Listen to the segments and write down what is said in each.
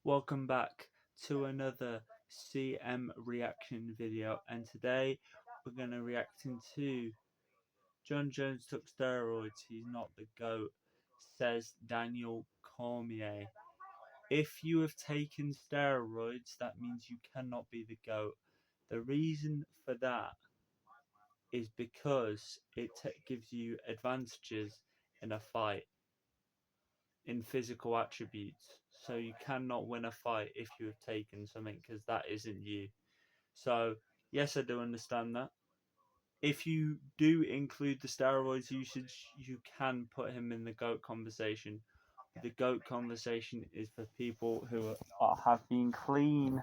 Welcome back to another CM reaction video, and today we're going to react to Jon Jones took steroids, he's not the GOAT, says Daniel Comier. If you have taken steroids, that means you cannot be the GOAT. The reason for that is because it gives you advantages in a fight, in physical attributes. So you cannot win a fight if you have taken something, because that isn't you. So yes, I do understand that. If you do include the steroids usage, you can put him in the GOAT conversation. The GOAT conversation is for people who have been clean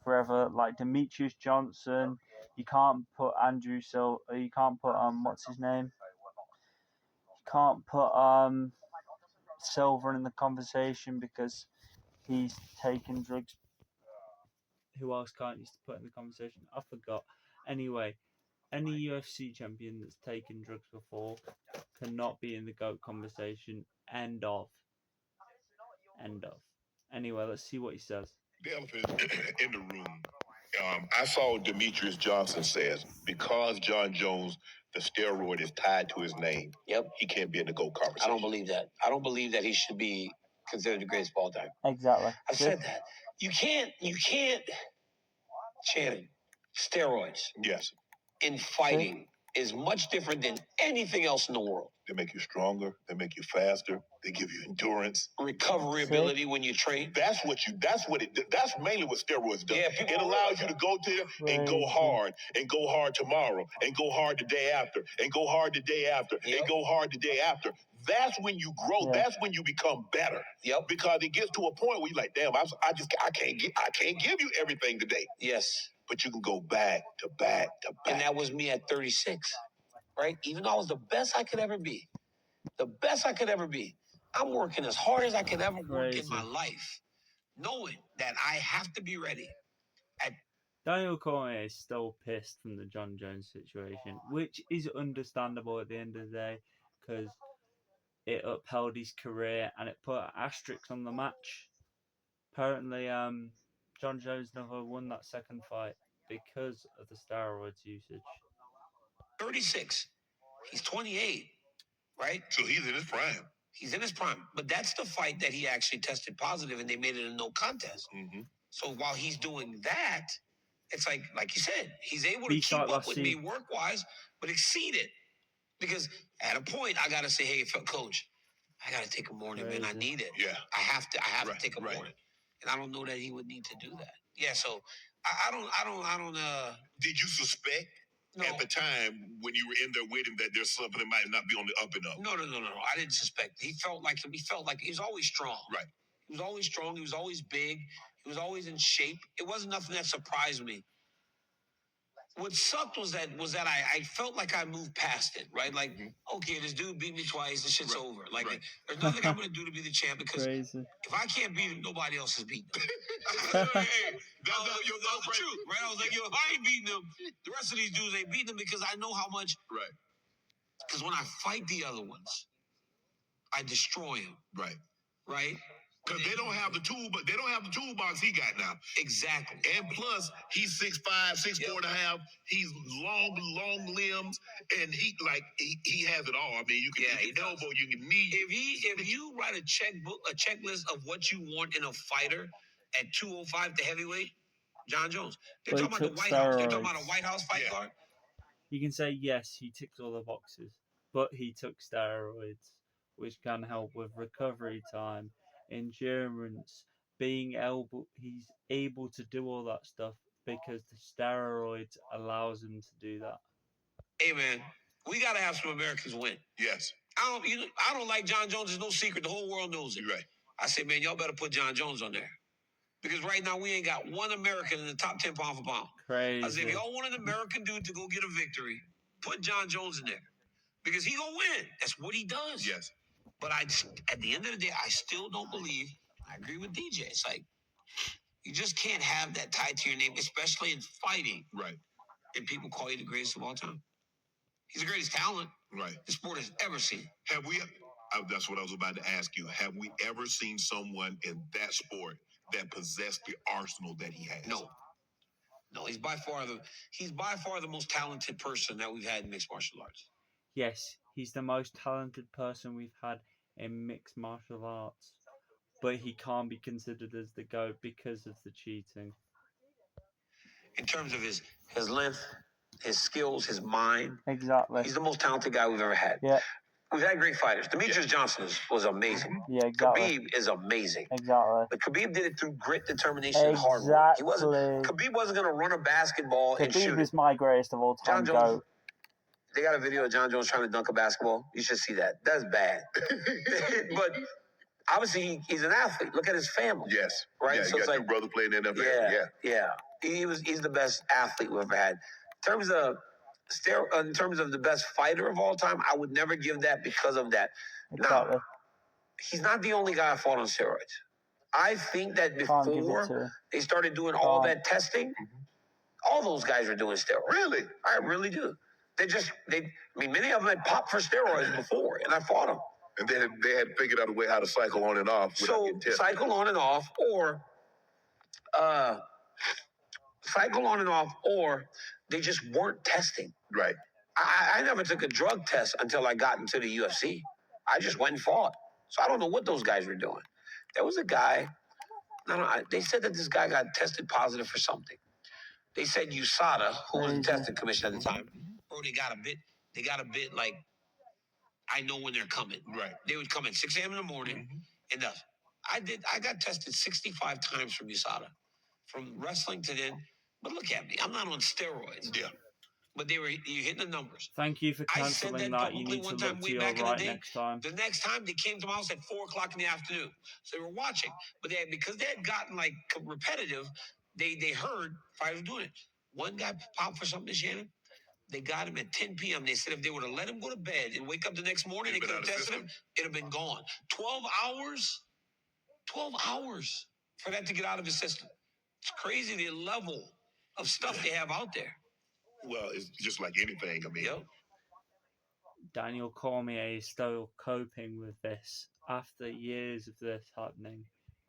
forever, like Demetrius Johnson. You can't put Andrew Silva. You can't put what's his name? You can't put Silver in the conversation because he's taken drugs. Who else can't you put in the conversation? I forgot. Anyway, any UFC champion that's taken drugs before cannot be in the GOAT conversation. End of. End of. Anyway, let's see what he says. The elephant in the room. I saw Demetrius Johnson says because Jon Jones, the steroid is tied to his name. Yep, he can't be in the GOAT conversation. I don't believe that. I don't believe that he should be considered the greatest of all time. Exactly. I've said that. You can't. Channing, steroids. Yes. In fighting is much different than anything else in the world. They make you stronger. They make you faster. They give you endurance, recovery ability when you train. That's mainly what steroids do. Yeah, it allows you to go there and go hard, and go hard tomorrow, and go hard the day after, and go hard the day after, and go hard the day after. That's when you grow. Yeah. That's when you become better. Yep. Because it gets to a point where you're like, damn, I can't give you everything today. Yes. But you can go back to back to back. And that was me at 36, right? Even though I was the best I could ever be. The best I could ever be. I'm working as hard as I could ever work in my life, knowing that I have to be ready. Daniel Comier is still pissed from the Jon Jones situation, which is understandable at the end of the day, because it upheld his career and it put an asterisk on the match. Apparently, Jon Jones never won that second fight because of the steroids usage. 36. He's 28, right? So he's in his prime. He's in his prime. But that's the fight that he actually tested positive and they made it a no contest. Mm-hmm. So while he's doing that, it's like you said, he's able to keep up with me work-wise, but exceed it. Because at a point, I got to say, hey, coach, I got to take a morning, man. I need it. Yeah. I have to take a morning. And I don't know that he would need to do that. Yeah, so I don't Did you suspect at the time when you were in there waiting that there's something that might not be on the up and up? No. I didn't suspect. He felt like he was always strong. Right. He was always strong. He was always big. He was always in shape. It wasn't nothing that surprised me. What sucked was that I felt like I moved past it, right? Like, okay, this dude beat me twice, this shit's over. Like, there's nothing I'm gonna do to be the champ because if I can't beat him, nobody else is beating him. Hey, that's the truth, right? I was like, yo, if I ain't beating him, the rest of these dudes ain't beating him because I know how much. Right. Because when I fight the other ones, I destroy them. Right. Right. Because they don't have the toolbox he got now. Exactly. And plus, he's 6'5", 6'4" and a half. He's long limbs, and he has it all. I mean, you can elbow, you can knee. If you write a checklist of what you want in a fighter at 205 to heavyweight, Jon Jones. They're talking about the White House. They're talking about a White House fight card. You can say yes, he ticks all the boxes, but he took steroids, which can help with recovery time, endurance, he's able to do all that stuff because the steroids allows him to do that. Hey man, we gotta have some Americans win. Yes. I don't like Jon Jones. There's no secret. The whole world knows it. Right. I say, man, y'all better put Jon Jones on there. Because right now we ain't got one American in the top 10 pound for pound. Crazy. I say, if y'all want an American dude to go get a victory, put Jon Jones in there. Because he gonna win. That's what he does. Yes. But at the end of the day, I still don't believe. I agree with DJ. It's like you just can't have that tied to your name, especially in fighting. Right. And people call you the greatest of all time. He's the greatest talent. Right. The sport has ever seen. Have we? That's what I was about to ask you. Have we ever seen someone in that sport that possess the arsenal that he has. No, he's by far the most talented person that we've had in mixed martial arts. Yes, he's the most talented person we've had in mixed martial arts, but he can't be considered as the GOAT because of the cheating. In terms of his length, his skills, his mind. Exactly. He's the most talented guy we've ever had. Yeah. We've had great fighters. Demetrius Johnson was amazing. Yeah, exactly. Khabib is amazing. Exactly. But Khabib did it through grit, determination, and hard work. Khabib wasn't going to run a basketball and shoot. Khabib is my greatest of all time. Jon Jones. They got a video of Jon Jones trying to dunk a basketball. You should see that. That's bad. But obviously, he's an athlete. Look at his family. Yes. Right? Yeah, so you got two brothers playing in the NFL. Yeah. He's the best athlete we've ever had. In terms of the best fighter of all time, I would never give that because of that. Exactly. Now, he's not the only guy I fought on steroids. I think that before they started doing all that testing, all those guys were doing steroids. Really? I really do. Many of them had popped for steroids before, and I fought them. And then they had figured out a way how to cycle on and off. So cycle on and off, or they just weren't testing. Right. I never took a drug test until I got into the UFC. I just went and fought. So I don't know what those guys were doing. There was a guy, they said that this guy got tested positive for something. They said USADA, who was the testing commission at the time, bro, they got a bit like, I know when they're coming. Right. They would come at 6 a.m. in the morning. Enough. I got tested 65 times from USADA. From wrestling to then. But look at me. I'm not on steroids. Yeah. But you hitting the numbers. Thank you for cancelling that. You need to look to your right next time. The next time they came to my house at 4 o'clock in the afternoon. So they were watching. But because they had gotten like repetitive, they heard fighters doing it. One guy popped for something, Shannon. They got him at 10 p.m. They said if they would have let him go to bed and wake up the next morning, they could have tested him, it'd have been gone. 12 hours? 12 hours for that to get out of his system. It's crazy the level of stuff they have out there. Well, it's just like anything. I mean, Daniel Comier is still coping with this. After years of this happening,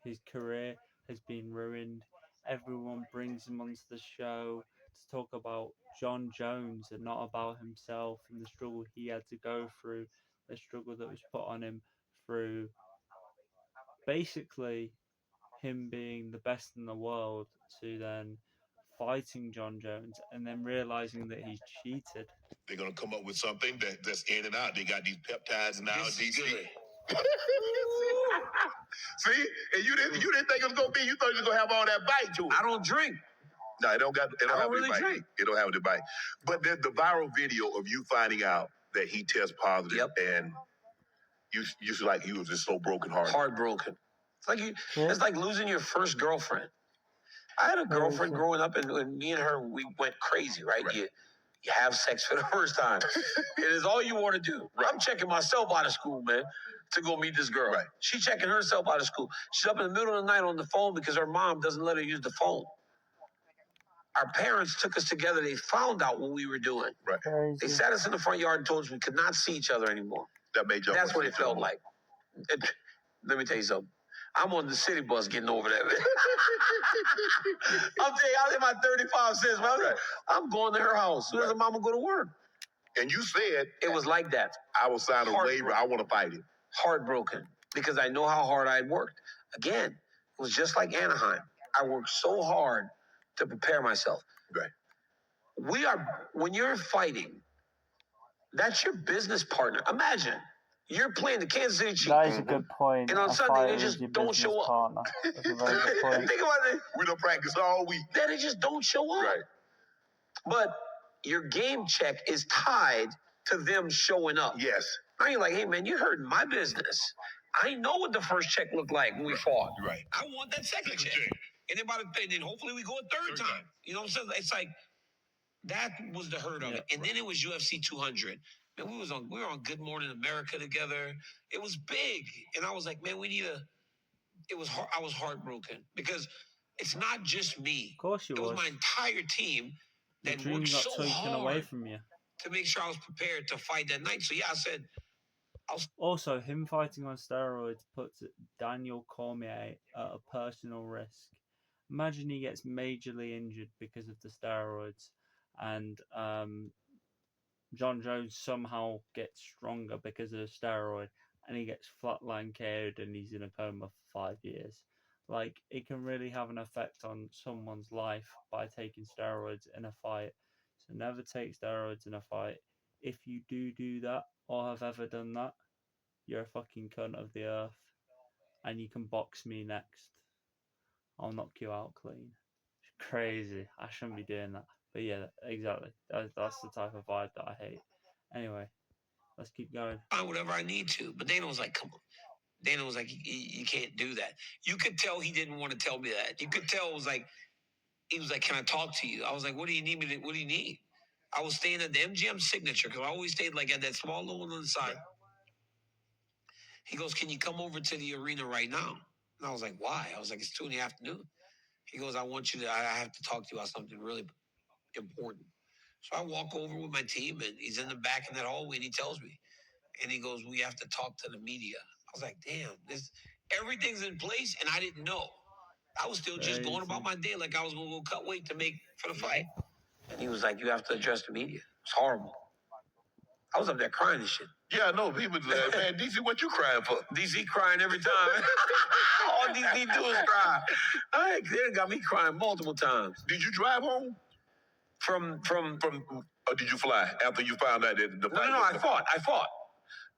his career has been ruined. Everyone brings him onto the show to talk about Jon Jones and not about himself and the struggle he had to go through, the struggle that was put on him through basically him being the best in the world to then fighting Jon Jones and then realizing that he's cheated. They're gonna come up with something that's in and out. They got these peptides now. This is good. See, and you didn't think it was gonna be. You thought you was gonna have all that bite to it. I don't drink. No, it don't have really any bite. drink. It don't have any bite. But the viral video of you finding out that he tests positive, and you was just so brokenhearted. Heartbroken. It's like losing your first girlfriend. I had a girlfriend growing up, and me and her, we went crazy, right? You have sex for the first time. It is all you want to do. Right. I'm checking myself out of school, man, to go meet this girl. Right. She's checking herself out of school. She's up in the middle of the night on the phone because her mom doesn't let her use the phone. Our parents took us together. They found out what we were doing. Right. They sat us in the front yard and told us we could not see each other anymore. That's what it felt like. Let me tell you something. I'm on the city bus getting over that. I'm telling you, I live my 35 cents. I'm going to her house. Soon as her mama go to work. And you said it was like that. I will sign a waiver. I want to fight him. Heartbroken because I know how hard I had worked. Again, it was just like Anaheim. I worked so hard to prepare myself. Right. When you're fighting, that's your business partner. Imagine you're playing the Kansas City Chiefs. That is a good point. And on Sunday, they just don't show up. That's a very good point. Think about it. We don't practice all week. They just don't show up. Right. But your game check is tied to them showing up. Yes. Now you're like, hey, man, you hurting my business. I know what the first check looked like when we fought. Right. I want that second check. And then hopefully we go a third time. You know what I'm saying? It's like, that was the hurt of it. And then it was UFC 200. Man, we were on Good Morning America together. It was big. And I was like, man, I was heartbroken because it's not just me. Of course you was my entire team that the dream worked got so taken hard away from you to make sure I was prepared to fight that night. So yeah, I said, Also, him fighting on steroids puts Daniel Comier at a personal risk. Imagine he gets majorly injured because of the steroids, and Jon Jones somehow gets stronger because of the steroid, and he gets flatline KO'd and he's in a coma for 5 years. Like, it can really have an effect on someone's life by taking steroids in a fight. So never take steroids in a fight. If you do that, or have ever done that, you're a fucking cunt of the earth, and you can box me next. I'll knock you out clean. It's crazy. I shouldn't be doing that. But yeah, exactly. That's the type of vibe that I hate. Anyway, let's keep going. Whatever I need to. But Dana was like, come on. Dana was like, you can't do that. You could tell he didn't want to tell me that. You could tell it was like, he was like, can I talk to you? I was like, what do you need me to, what do you need? I was staying at the MGM Signature because I always stayed like at that small little one on the side. He goes, can you come over to the arena right now? And I was like, why? I was like, it's 2 in the afternoon. He goes, I have to talk to you about something really important. So I walk over with my team, and he's in the back in that hallway, and he tells me, and he goes, we have to talk to the media. I was like, damn, everything's in place, and I didn't know. I was still just going about my day like I was going to go cut weight to make for the fight. And he was like, you have to address the media. It's horrible. I was up there crying and shit. Yeah, I know. People like, man, DC, what you crying for? DC crying every time. All DC do is cry. They got me crying multiple times. Did you drive home? From or did you fly after you found out that the fight? No, I fought.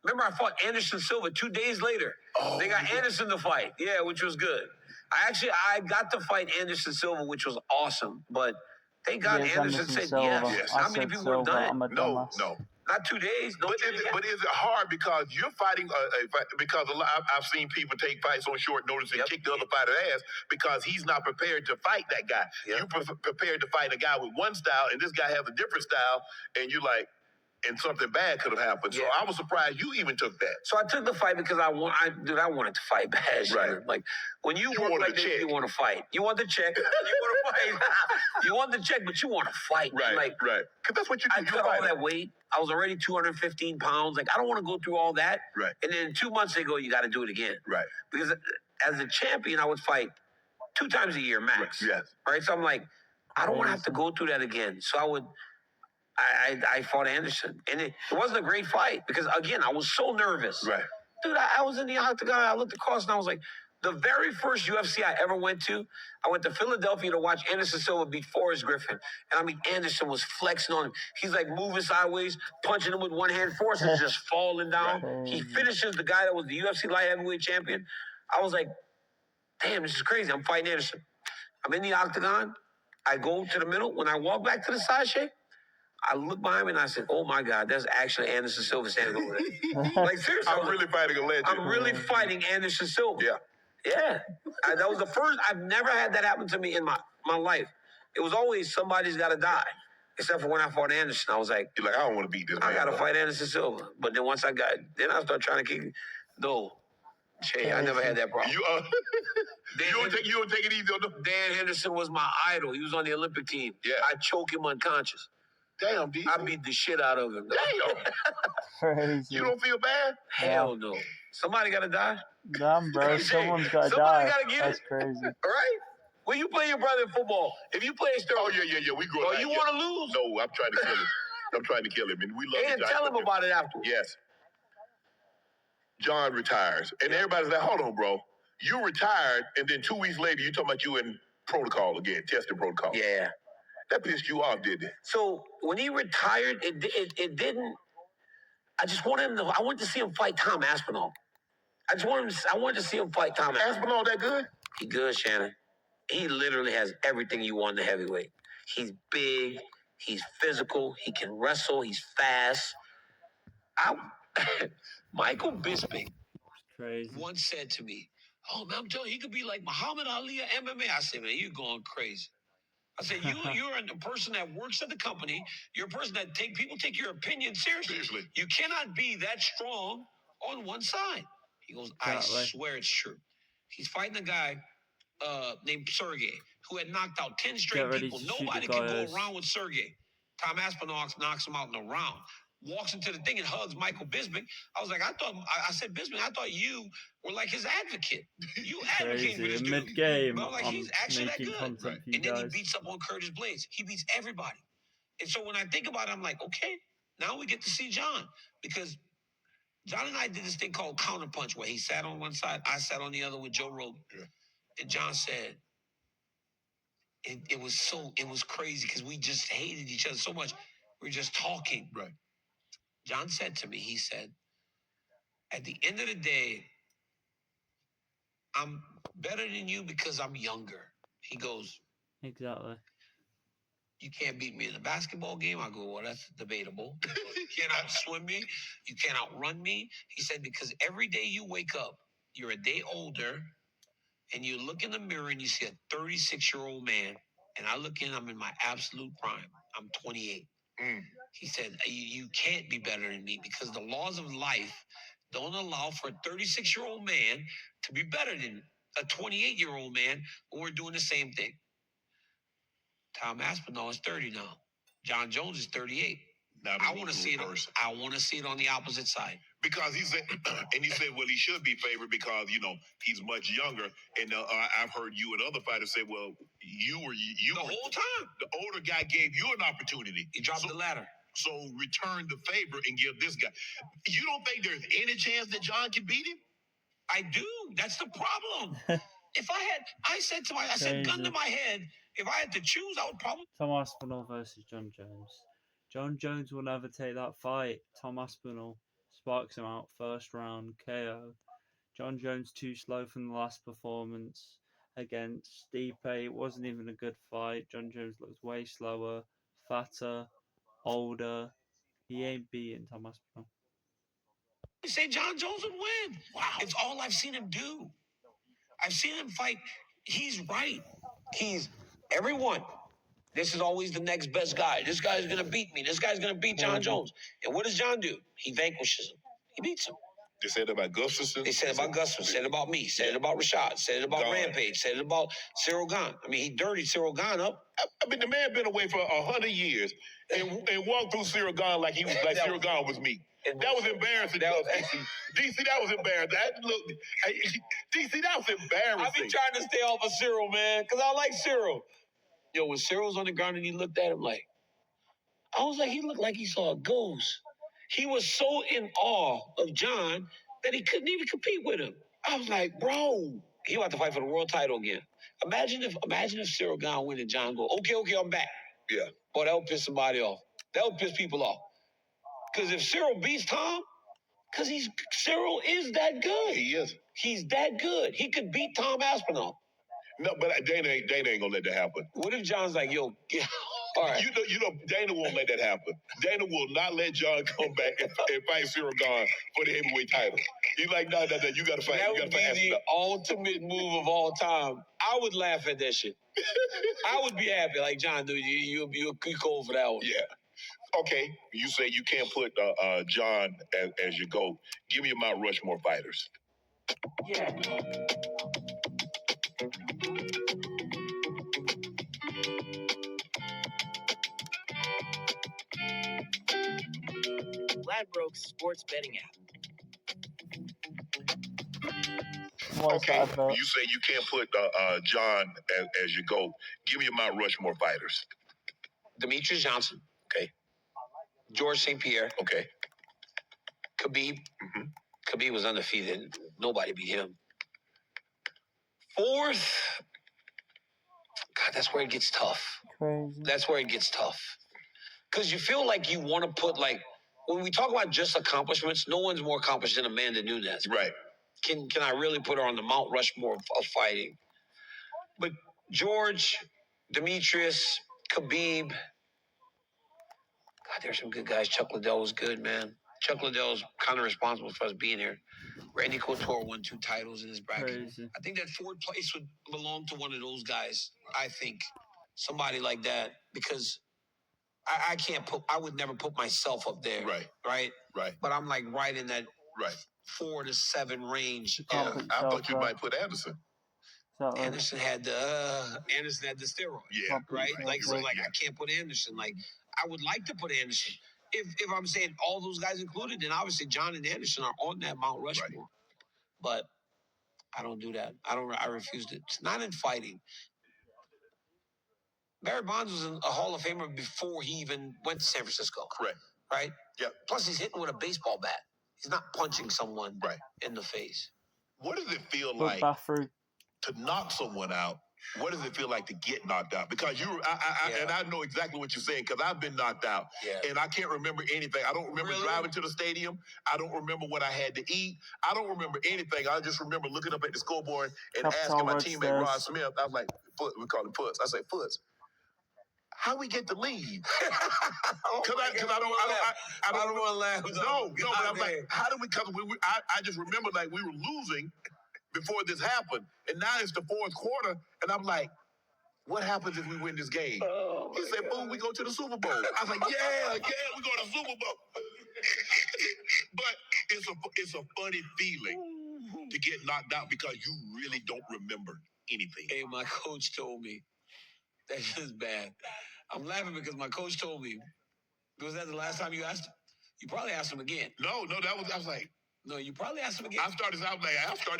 Remember, I fought Anderson Silva 2 days later. Oh, they got Anderson to fight. Yeah, which was good. I got to fight Anderson Silva, which was awesome. But thank God Anderson said yes. How many people would have done it? No. Not 2 days. But is it hard because you're fighting? Because I've seen people take fights on short notice and kick the other fighter's ass because he's not prepared to fight that guy. Yep. You prepared to fight a guy with one style, and this guy has a different style, and you're like, and something bad could have happened. So I was surprised you even took that. So I took the fight because I wanted to fight bad. Right. Like when you work like this, you want to fight. You want the check. You want to fight. You want the check, but you want to fight. Right. Because that's what you do. I cut all that weight. I was already 215 pounds. Like I don't want to go through all that. Right. And then 2 months they go, you got to do it again. Right. Because as a champion, I would fight 2 times a year max. Yes. Right. So I'm like, I don't want to have to go through that again. So I fought Anderson. And it wasn't a great fight because, again, I was so nervous. Right. Dude, I was in the octagon. I looked across and I was like, the very first UFC I ever went to, I went to Philadelphia to watch Anderson Silva beat Forrest Griffin. And I mean, Anderson was flexing on him. He's like moving sideways, punching him with one hand. Forrest is just falling down. Right. He finishes the guy that was the UFC light heavyweight champion. I was like, damn, this is crazy. I'm fighting Anderson. I'm in the octagon. I go to the middle. When I walk back to the side shake, I looked behind me and I said, oh my God, that's actually Anderson Silva standing over there. Like, seriously. I'm really fighting a legend. I'm really fighting Anderson Silva. Yeah. That was the first. I've never had that happen to me in my life. It was always somebody's got to die. Except for when I fought Anderson. I was like, you're like, I don't want to beat this man. I got to fight Anderson Silva. But then once I started trying to kick. No. Jay, I never had that problem. You don't take it easy on them. Dan Henderson was my idol. He was on the Olympic team. Yeah. I choke him unconscious. Damn, D. I beat the shit out of him. Damn. Crazy. You don't feel bad? Hell no. Somebody got to die. Damn, bro. Someone's got to die. Somebody got to get That's it. crazy. All right? When you play your brother in football, if you play a story. Oh, yeah. We grow up. Oh, you want to lose? No, I'm trying to kill him. And we love and tell him about it afterwards. Yes. John retires. And everybody's like, hold on, bro. You retired, and then 2 weeks later, you talking about you in protocol again, testing protocol. Yeah. That pissed you off, didn't it? So when he retired, it didn't. I just wanted him to. I wanted to see him fight Tom Aspinall. I wanted to see him fight Tom Aspinall. That good? He good, Shannon. He literally has everything you want in the heavyweight. He's big. He's physical. He can wrestle. He's fast. Michael Bisping once said to me, "Oh man, I'm telling you, he could be like Muhammad Ali or MMA." I said, "Man, you're going crazy." I said, you're a person that works at the company. You're a person that people take your opinion seriously. You cannot be that strong on one side. He goes, I swear it's true. He's fighting a guy named Sergey who had knocked out 10 straight people. Nobody can go around with Sergey. Tom Aspinall knocks him out in a round. walks into the thing and hugs Michael Bisping. I was like, I said, Bisping, I thought you were like his advocate. You advocating for Crazy. this In dude. mid-game, But I'm like, I'm he's actually that making good. content Right. for you And then he guys. beats up on Curtis Blades. He beats everybody. And so when I think about it, I'm like, okay, now we get to see Jon. Because Jon and I did this thing called Counterpunch, where he sat on one side, I sat on the other with Joe Rogan. Yeah. And Jon said, it was crazy because we just hated each other so much. We were just talking. Right. Jon said to me, he said, at the end of the day, I'm better than you because I'm younger. He goes, Exactly. you can't beat me in a basketball game. I go, well, that's debatable. You can't outswim me. You can't outrun me. He said, because every day you wake up, you're a day older, and you look in the mirror and you see a 36-year-old man, and I look in, I'm in my absolute prime. I'm 28. He said, you can't be better than me because the laws of life don't allow for a 36-year-old man to be better than a 28-year-old man when we're doing the same thing. Tom Aspinall is 30 now. Jon Jones is 38. Now I want to see it. I want to see it on the opposite side. Because he said, and he said, well, he should be favored because he's much younger. And I've heard you and other fighters say, well, you were The whole time. the older guy gave you an opportunity. He dropped the ladder. So return the favor and give this guy. You don't think there's any chance that Jon can beat him? I do. That's the problem. I said, gun to my head, if I had to choose, I would probably. Tom Aspinall versus Jon Jones. Jon Jones will never take that fight. Tom Aspinall sparks him out first round KO. Jon Jones too slow from the last performance against Stipe. It wasn't even a good fight. Jon Jones looks way slower, fatter, older. He ain't beating Tom Aspinall. I say Jon Jones would win. Wow. It's all I've seen him do. I've seen him fight. He's right. He's everyone. This is always the next best guy. This guy's going to beat me. This guy's going to beat Jon Jones. And what does Jon do? He vanquishes him. He beats him. They said about Gustafsson. They said about Gustafsson. Said about me. Said it about Rashad. Said it about Rampage. Said it about Cyril Gane. I mean, he dirtied Cyril Gane up. I mean, the man been away for 100 years and walked through Cyril Gane like he was like Cyril Gane was me. That was embarrassing. DC, that was embarrassing. DC, that was embarrassing. I've been trying to stay off of Cyril, man, because I like Cyril. Yo, when Cyril's on the ground and he looked at him I was like, he looked like he saw a ghost. He was so in awe of Jon that he couldn't even compete with him. I was like, bro, he about to fight for the world title again. Imagine if Cyril Gane win and Jon go, okay, I'm back. Yeah. Boy, that would piss somebody off. That would piss people off. Because if Cyril beats Tom, because Cyril is that good. He is. He's that good. He could beat Tom Aspinall. No, but Dana ain't gonna let that happen. What if Jon's like, yo, all right. You know, Dana won't let that happen. Dana will not let Jon come back and fight Cyril Gane for the heavyweight title. He's like, no, you gotta fight. That You would gotta fight be the ultimate move of all time. I would laugh at that shit. I would be happy. Like, Jon, dude, you're cold for that one. Yeah. Okay, you say you can't put Jon as your GOAT. Give me your Mount Rushmore fighters. Yeah. Ladbrokes sports betting app. Okay, you say you can't put Jon as your GOAT. Give me your Mount Rushmore fighters. Demetrius Johnson. Okay. George St. Pierre. Okay. Khabib. Mm-hmm. Khabib was undefeated. Nobody beat him. Fourth. God, that's where it gets tough. Crazy. That's where it gets tough. Because you feel like you want to put, when we talk about just accomplishments, no one's more accomplished than Amanda Nunes. Right. Can I really put her on the Mount Rushmore of fighting? But George, Demetrius, Khabib. God, there's some good guys. Chuck Liddell was good, man. Chuck Liddell's kind of responsible for us being here. Randy Couture won 2 titles in his bracket. Crazy. I think that 4th place would belong to one of those guys. I think somebody like that, because I would never put myself up there. Right. But I'm right in that Right. 4 to 7 range. Yeah, I thought you might put Anderson. Anderson had the steroids. Yeah. Right? Right. I can't put Anderson. I would like to put Anderson. if I'm saying all those guys included, then obviously John and Anderson are on that Mount Rushmore. Right. But I don't do that. I refused it. It's not in fighting. Barry Bonds was a Hall of Famer before he even went to San Francisco. Correct. Right? Yeah. Plus, he's hitting with a baseball bat. He's not punching someone in the face. What does it feel Look, like bathroom. to knock someone out? What does it feel like to get knocked out? Because and I know exactly what you're saying because I've been knocked out and I can't remember anything. I don't remember driving to the stadium. I don't remember what I had to eat. I don't remember anything. I just remember looking up at the scoreboard and asking my teammate Rod Smith. I was like, we call him Foots. I say, Foots, how we get the lead? Because I don't want to laugh. No, but I'm like, how do we? Because I just remember like we were losing before this happened, and now it's the fourth quarter, and I'm like, what happens if we win this game? Oh, he said, boom, we go to the Super Bowl. I was like, yeah, we go to the Super Bowl. But it's a funny feeling to get knocked out because you really don't remember anything. Hey, my coach told me, that's just bad. I'm laughing because my coach told me, was that the last time you asked him? You probably asked him again. No, I was like, no, you probably asked him again. I started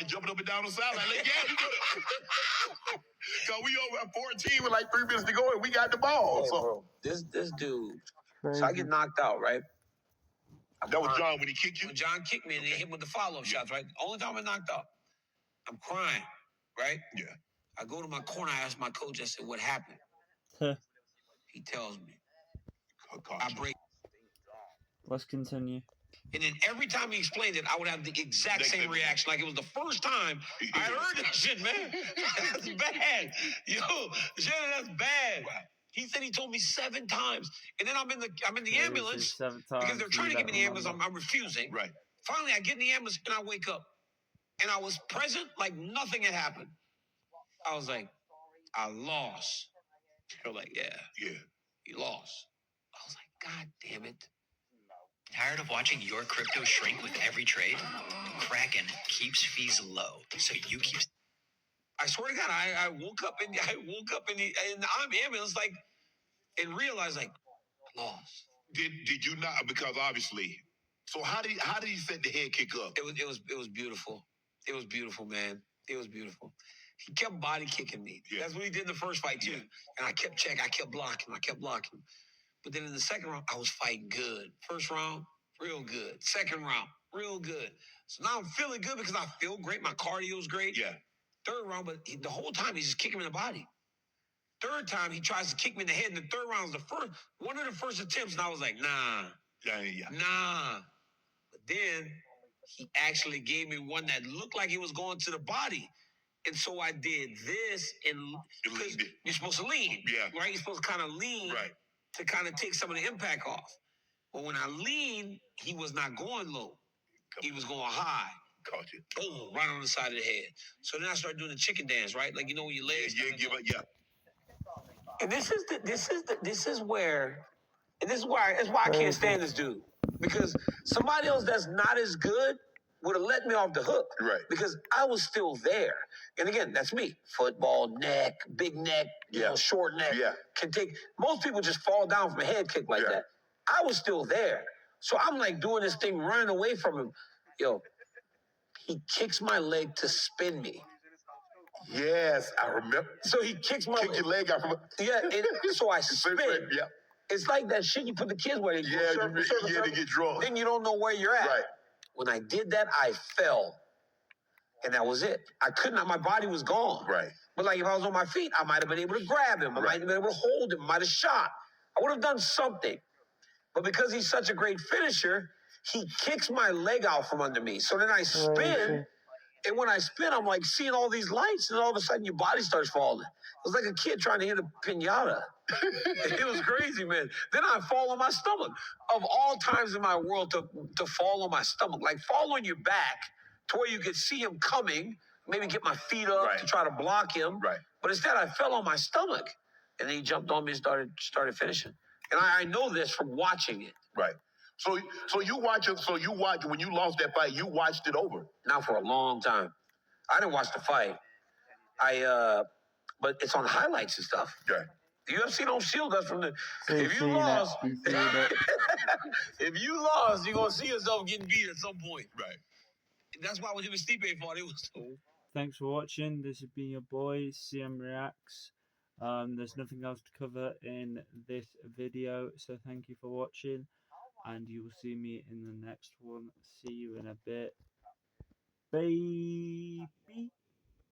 jumping up and down on the sideline. Like, yeah, we good. Because we over at 14 with like 3 minutes to go and we got the ball. Hey, so bro, this dude. Crazy. So I get knocked out, right? That was John when he kicked you? When John kicked me and he hit me with the follow-up shots, right? Only time I knocked out. I'm crying, right? Yeah. I go to my corner, I ask my coach, I said, what happened? He tells me. I break. Let's continue. And then every time he explained it, I would have the exact same reaction. Like it was the first time I heard that shit, man. That's bad. Yo, Shannon, that's bad. Wow. He said he told me 7 times. And then I'm in the ambulance because they're trying to get me in the ambulance. I'm refusing. Right. Finally, I get in the ambulance and I wake up. And I was present like nothing had happened. I was like, I lost. They're like, yeah, you lost. I was like, God damn it. Tired of watching your crypto shrink with every trade? Kraken keeps fees low, so you keep. I swear to God, I woke up in the ambulance like and realized like lost. Did you not? Because obviously, so how did he set the head kick up? It was beautiful. It was beautiful, man. It was beautiful. He kept body kicking me. Yeah. That's what he did in the first fight too. Yeah. And I kept checking. I kept blocking. But then in the second round, I was fighting good. First round, real good. Second round, real good. So now I'm feeling good because I feel great. My cardio's great. Yeah. Third round, but the whole time he's just kicking me in the body. Third time, he tries to kick me in the head. And the third round was one of the first attempts. And I was like, nah. Nah. But then he actually gave me one that looked like it was going to the body. And so I did this. And because you're supposed to lean. Yeah. Right? You're supposed to kind of lean. Right. To kind of take some of the impact off. But when I leaned, he was not going low. He was going high. Caught you. Boom, right on the side of the head. So then I started doing the chicken dance, right? Like, you know, when your legs... Yeah. And this is why I can't stand this dude. Because somebody else that's not as good would have let me off the hook. Right. Because I was still there. And again, that's me. Football, neck, big neck, you know, short neck. Yeah. Can take... Most people just fall down from a head kick like that. I was still there. So I'm like doing this thing, running away from him. Yo, he kicks my leg to spin me. Yes, I remember. So he kicks my your leg out from... Yeah, so I spin. Yeah. It's like that shit you put the kids where they they get drunk. Then you don't know where you're at. Right. When I did that, I fell. And that was it. I could not, my body was gone. Right. But like if I was on my feet, I might have been able to grab him. I might have been able to hold him. I might have shot. I would have done something. But because he's such a great finisher, he kicks my leg out from under me. So then I spin. And when I spin, I'm like seeing all these lights, and all of a sudden your body starts falling. It was like a kid trying to hit a piñata. It was crazy, man. Then I fall on my stomach. Of all times in my world to fall on my stomach, like fall on your back to where you could see him coming, maybe get my feet up to try to block him. Right. But instead, I fell on my stomach, and then he jumped on me and started finishing. And I know this from watching it. Right. So you watch it. So you watch when you lost that fight. You watched it over. Now for a long time. I didn't watch the fight. But it's on highlights and stuff. Right. The UFC don't shield us from the. If you lost, If you lost, you're gonna see yourself getting beat at some point. Right. That's why when him and Stipe fought, it was so. Thanks for watching. This has been your boy CM Reacts. There's nothing else to cover in this video, so thank you for watching, and you will see me in the next one. See you in a bit. Baby.